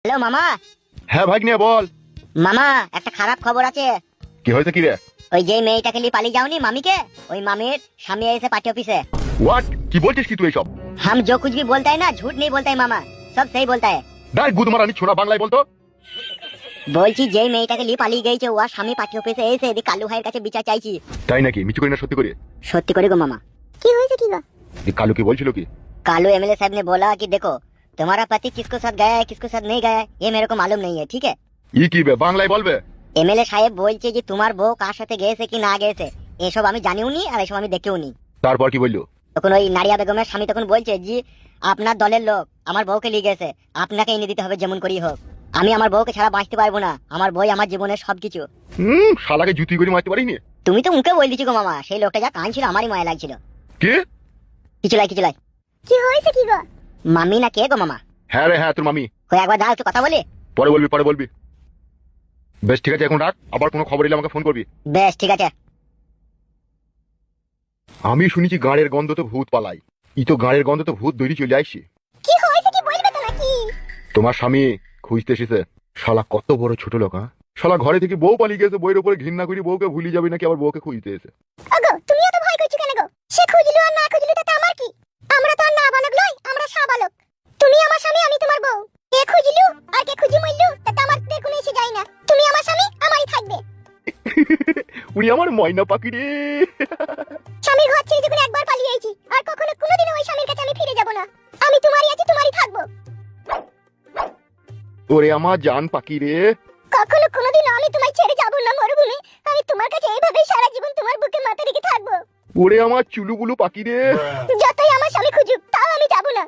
Hello মামা। হ্যাঁ ভাগ্নে বল। মামা একটা খারাপ খবর আছে। কি হয়েছে কি রে? ওই যে মেয়েটাকে নিয়ে পালিয়ে যাওনি মামিকে, ওই মামির স্বামী এসে পার্টি অফিসে। হোয়াট? কি বলছিস কি তুই এইসব? हम जो कुछ भी बोलता है ना झूठ नहीं बोलता है मामा, सब सही बोलता है। ডাই গুদ মারানি ছোড়া, বাংলায় বলতো। বলছি যে মেয়েটাকে নিয়ে পালিয়ে গেছে ওর স্বামী পার্টি অফিসে এসে এদিকে কালু ভাইয়ের কাছে বিচার চাইছি। তাই নাকি? মিছু করি না সত্যি করে? সত্যি করে গো মামা। কি হয়েছে কি গো? এই কালু কি বলছিল কি? कालू एमएलए साहब ने बोला कि देखो तुम्हारा पति किसको साथ गया है किसको साथ नहीं गया है ये मेरे को मालूम नहीं है, ठीक है। ই কি বে, বাংলায় বলবে? এমএলএ সাহেব বলছে যে তোমার বউ কার সাথে গেছে কি না গেছে এসব আমি জানিও নি আর এসব আমি দেখেও নি। তারপর কি বললো? তখন ওই নারিয়া বেগমের স্বামী তখন বলছে জি আপনার দলের লোক আমার বউকে নিয়ে গেছে, আপনাকে এনে দিতে হবে যেমন করেই হোক। আমি আমার বউকে ছাড়া বাঁচতে পারবো না, আমার বই আমার জীবনের সবকিছু। শালাকে জুতি করে মারতে পারিনি? তুমি তো মুখে বল দিচ্ছি গো মামা, সেই লোকটা যা কাঁদছিল আমারই মায়া লাগছিল। কে? কিছু লাই কিছু লাই। কি হয়েছে কি গো? মামি না কে গো মামা? হ্যাঁ রে হ্যাঁ, তোর মামি। ওই একবার দাও একটু কথা বলি। পরে বলবি পরে বলবি। বেশ ঠিক আছে, এখন রাখ, আবার কোনো খবর এলে আমাকে ফোন করবি। বেশ ঠিক আছে। আমি শুনেছি গাঁড়ের গন্ধ তো ভূত পালাই। ই তো গাঁড়ের গন্ধ তো ভূত দৈরি চলে আসছে। কি হয়েছে কি বলবে তো নাকি? তোমার স্বামী খুঁজতে এসেছে। শালা কত বড় ছোট লোক, হ্যাঁ? শালা ঘরে থেকে বউ পালিয়ে গেছে, বইয়ের উপরে ঘৃণা করি বউকে ভুলি যাবে নাকি আবার বউকে খুঁজতে এসে। ওগো তুমি এত ভয় করছো কেন গো? সে খুঁজলো আর না খুঁজলো তাতে আমার কি? আমরা তো আর না বালক নই, আমরা শাবালক। তুমি আমার স্বামী আমি তোমার বউ, কে খুঁজলো আর কে খুঁজি মইলো তাতে আমাদের কোনো এসে যায় না। তুমি আমার স্বামী আমারই থাকবে। উনি আমার ময়না পাখি রে। স্বামীর ঘর ছেড়ে যখন একবার পালিয়ে আইছি আর কখনো কোনোদিনও ওই স্বামীর কাছে আমি ফিরে যাব না। আমি তোমারই আছি তোমারই থাকবো। ওরে আমার জান পাখি রে। কখনো কোনোদিনও আমি তোমায় ছেড়ে যাব না মরুভূমি। আমি তোমার কাছে এইভাবেই সারা জীবন তোমার বুকে মাথা রেখে থাকবো। ওরে আমার চুলুবুলু পাখি রে। যতই আমার স্বামী খুঁজুক তাও আমি যাব না।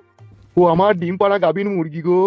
ও আমার ডিম পাড়া গাবিন মুরগি গো।